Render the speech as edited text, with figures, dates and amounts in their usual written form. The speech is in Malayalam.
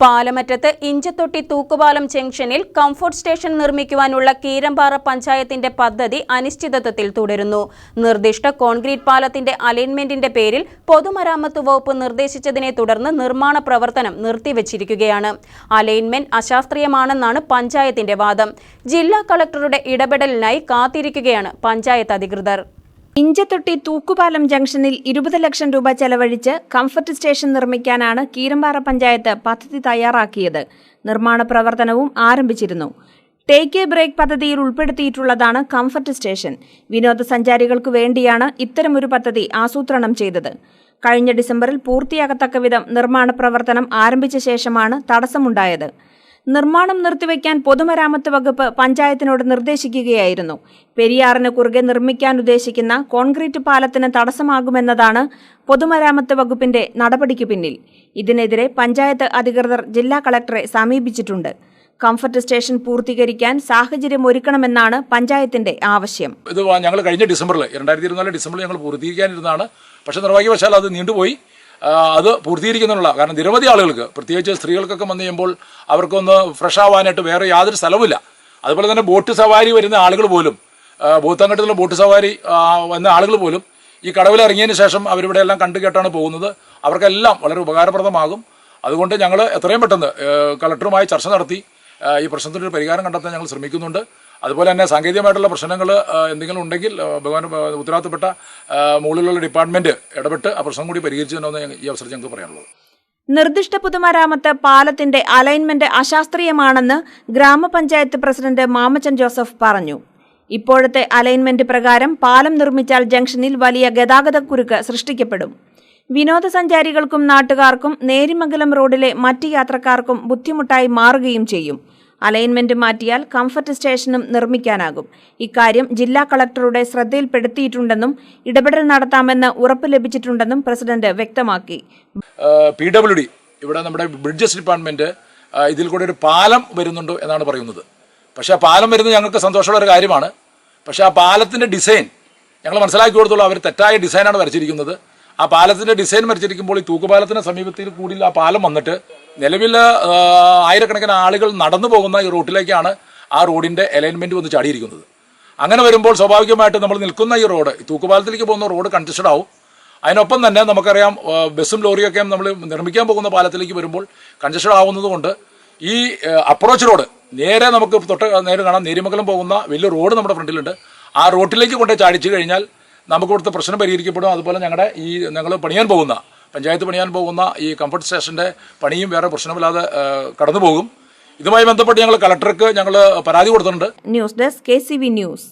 പാലമറ്റത്ത് ഇഞ്ചത്തൊട്ടി തൂക്കുപാലം ജംഗ്ഷനിൽ കംഫർട്ട് സ്റ്റേഷൻ നിർമ്മിക്കുവാനുള്ള കീരമ്പാറ പഞ്ചായത്തിന്റെ പദ്ധതി അനിശ്ചിതത്വത്തിൽ തുടരുന്നു. നിർദ്ദിഷ്ട കോൺക്രീറ്റ് പാലത്തിന്റെ അലൈൻമെന്റിന്റെ പേരിൽ പൊതുമരാമത്ത് വകുപ്പ് നിർദ്ദേശിച്ചതിനെ തുടർന്ന് നിർമ്മാണ പ്രവർത്തനം നിർത്തിവച്ചിരിക്കുകയാണ്. അലൈൻമെന്റ് അശാസ്ത്രീയമാണെന്നാണ് പഞ്ചായത്തിന്റെ വാദം. ജില്ലാ കളക്ടറുടെ ഇടപെടലിനായി കാത്തിരിക്കുകയാണ് പഞ്ചായത്ത് അധികൃതർ. ഇഞ്ചത്തൊട്ടി തൂക്കുപാലം ജംഗ്ഷനിൽ 20 ലക്ഷം രൂപ ചെലവഴിച്ച് കംഫർട്ട് സ്റ്റേഷൻ നിർമ്മിക്കാനാണ് കീരമ്പാറ പഞ്ചായത്ത് പദ്ധതി തയ്യാറാക്കിയത്. നിർമ്മാണ പ്രവർത്തനവും ആരംഭിച്ചിരുന്നു. ടേക്ക് എ ബ്രേക്ക് പദ്ധതിയിൽ ഉൾപ്പെടുത്തിയിട്ടുള്ളതാണ് കംഫർട്ട് സ്റ്റേഷൻ. വിനോദസഞ്ചാരികൾക്ക് വേണ്ടിയാണ് ഇത്തരമൊരു പദ്ധതി ആസൂത്രണം ചെയ്തത്. കഴിഞ്ഞ ഡിസംബറിൽ പൂർത്തിയാകത്തക്കവിധം നിർമ്മാണ പ്രവർത്തനം ആരംഭിച്ച ശേഷമാണ് തടസ്സമുണ്ടായത്. നിർമ്മാണം നിർത്തിവെക്കാൻ പൊതുമരാമത്ത് വകുപ്പ് പഞ്ചായത്തിനോട് നിർദ്ദേശിക്കുകയായിരുന്നു. പെരിയാറിന് കുറുകെ നിർമ്മിക്കാൻ ഉദ്ദേശിക്കുന്ന കോൺക്രീറ്റ് പാലത്തിന് തടസ്സമാകുമെന്നതാണ് പൊതുമരാമത്ത് വകുപ്പിന്റെ നടപടിക്ക് പിന്നിൽ. ഇതിനെതിരെ പഞ്ചായത്ത് അധികൃതർ ജില്ലാ കളക്ടറെ സമീപിച്ചിട്ടുണ്ട്. കംഫർട്ട് സ്റ്റേഷൻ പൂർത്തീകരിക്കാൻ സാഹചര്യം ഒരുക്കണമെന്നാണ് പഞ്ചായത്തിന്റെ ആവശ്യം. ഇത് ഞങ്ങൾ കഴിഞ്ഞ 2024 ഡിസംബറിൽ ഞങ്ങൾ പൂർത്തീകരിക്കാനിരുന്നതാണ്. പക്ഷേ നിർഭാഗ്യവശാൽ അത് നീണ്ടുപോയി. അത് പൂർത്തീകരിക്കുന്നുള്ള കാരണം നിരവധി ആളുകൾക്ക്, പ്രത്യേകിച്ച് സ്ത്രീകൾക്കൊക്കെ വന്നു കഴിയുമ്പോൾ അവർക്കൊന്ന് ഫ്രഷ് ആവാനായിട്ട് വേറെ യാതൊരു സ്ഥലവുമില്ല. അതുപോലെ തന്നെ ബോട്ട് സവാരി വരുന്ന ആളുകൾ പോലും, ഭൂത്തങ്കട്ടിലുള്ള ബോട്ട് സവാരി വന്ന ആളുകൾ പോലും ഈ കടവിൽ ഇറങ്ങിയതിന് ശേഷം അവരിവിടെ എല്ലാം കണ്ടു കേട്ടാണ് പോകുന്നത്. അവർക്കെല്ലാം വളരെ ഉപകാരപ്രദമാകും. അതുകൊണ്ട് ഞങ്ങൾ എത്രയും പെട്ടെന്ന് കളക്ടറുമായി ചർച്ച നടത്തി ഈ പ്രശ്നത്തിനൊരു പരിഹാരം കണ്ടെത്താൻ ഞങ്ങൾ ശ്രമിക്കുന്നുണ്ട്. അതുപോലെ തന്നെ സാങ്കേതികമായിട്ടുള്ള പ്രശ്നങ്ങൾ എന്തെങ്കിലും ഉണ്ടെങ്കിൽ ഉത്തരവാദിത്തപ്പെട്ട മുകളിലുള്ള ഡിപ്പാർട്ട്മെന്റ് ഇടപെട്ട് ആ പ്രശ്നം കൂടി പരിഹരിച്ചതെന്ന് ഈ അവസരത്തിൽ ഞങ്ങൾക്ക് പറയാനുള്ളത്. നിർദ്ദിഷ്ട പൊതുമരാമത്ത് പാലത്തിന്റെ അലൈൻമെന്റ് അശാസ്ത്രീയമാണെന്ന് ഗ്രാമപഞ്ചായത്ത് പ്രസിഡന്റ് മാമച്ചൻ ജോസഫ് പറഞ്ഞു. ഇപ്പോഴത്തെ അലൈൻമെന്റ് പ്രകാരം പാലം നിർമ്മിച്ചാൽ ജംഗ്ഷനിൽ വലിയ ഗതാഗതക്കുരുക്ക് സൃഷ്ടിക്കപ്പെടും. വിനോദസഞ്ചാരികൾക്കും നാട്ടുകാർക്കും നേരിമംഗലം റോഡിലെ മറ്റ് യാത്രക്കാർക്കും ബുദ്ധിമുട്ടായി മാറുകയും ചെയ്യും. അലൈൻമെന്റ് മാറ്റിയാൽ കംഫർട്ട് സ്റ്റേഷനും നിർമ്മിക്കാനാകും. ഇക്കാര്യം ജില്ലാ കളക്ടറുടെ ശ്രദ്ധയിൽപ്പെടുത്തിയിട്ടുണ്ടെന്നും ഇടപെടൽ നടത്താമെന്ന് ഉറപ്പ് ലഭിച്ചിട്ടുണ്ടെന്നും പ്രസിഡന്റ് വ്യക്തമാക്കി. PWD ഇവിടെ നമ്മുടെ ബ്രിഡ്ജസ് ഡിപ്പാർട്ട്മെന്റ് ഇതിൽ കൂടെ ഒരു പാലം വരുന്നുണ്ടോ എന്നാണ് പറയുന്നത്. പക്ഷേ ആ പാലം വരുന്നത് ഞങ്ങൾക്ക് സന്തോഷമുള്ള ഒരു കാര്യമാണ്. പക്ഷേ ആ പാലത്തിന്റെ ഡിസൈൻ ഞങ്ങൾ മനസ്സിലാക്കി കൊടുത്തോളൂ. അവർ തെറ്റായ ഡിസൈനാണ് വരച്ചിരിക്കുന്നത്. ആ പാലത്തിന്റെ ഡിസൈൻ വരച്ചിരിക്കുമ്പോൾ ഈ തൂക്കുപാലത്തിന് സമീപത്തിൽ കൂടി ആ പാലം വന്നിട്ട് നിലവിൽ ആയിരക്കണക്കിന് ആളുകൾ നടന്നു പോകുന്ന ഈ റൂട്ടിലേക്കാണ് ആ റോഡിന്റെ അലൈൻമെന്റ് വന്ന് ചാടിയിരിക്കുന്നത്. അങ്ങനെ വരുമ്പോൾ സ്വാഭാവികമായിട്ട് നമ്മൾ നിൽക്കുന്ന ഈ റോഡ്, തൂക്കുപാലത്തിലേക്ക് പോകുന്ന റോഡ് കൺജസ്റ്റഡ് ആവും. അതിനൊപ്പം തന്നെ നമുക്കറിയാം ബസ്സും ലോറിയൊക്കെ നമ്മൾ നിർമ്മിക്കാൻ പോകുന്ന പാലത്തിലേക്ക് വരുമ്പോൾ കൺജസ്റ്റഡ് ആവുന്നത് കൊണ്ട് ഈ അപ്രോച്ച് റോഡ് നേരെ നമുക്ക് നേരെ കാണാം. നേരിമംഗലം പോകുന്ന വലിയ റോഡ് നമ്മുടെ ഫ്രണ്ടിലുണ്ട്. ആ റോഡിലേക്ക് കൊണ്ട് ചാടിച്ചു കഴിഞ്ഞാൽ നമുക്ക് ഇവിടുത്തെ പ്രശ്നം പരിഹരിക്കപ്പെടും. അതുപോലെ ഞങ്ങൾ പഞ്ചായത്ത് പണിയാൻ പോകുന്ന ഈ കംഫർട്ട് സ്റ്റേഷന്റെ പണിയും വേറെ പ്രശ്നമില്ലാതെ കടന്നു പോകും. ഇതുമായി ബന്ധപ്പെട്ട് ഞങ്ങൾ കളക്ടർക്ക് പരാതി കൊടുത്തിട്ടുണ്ട്. News desk KCV news.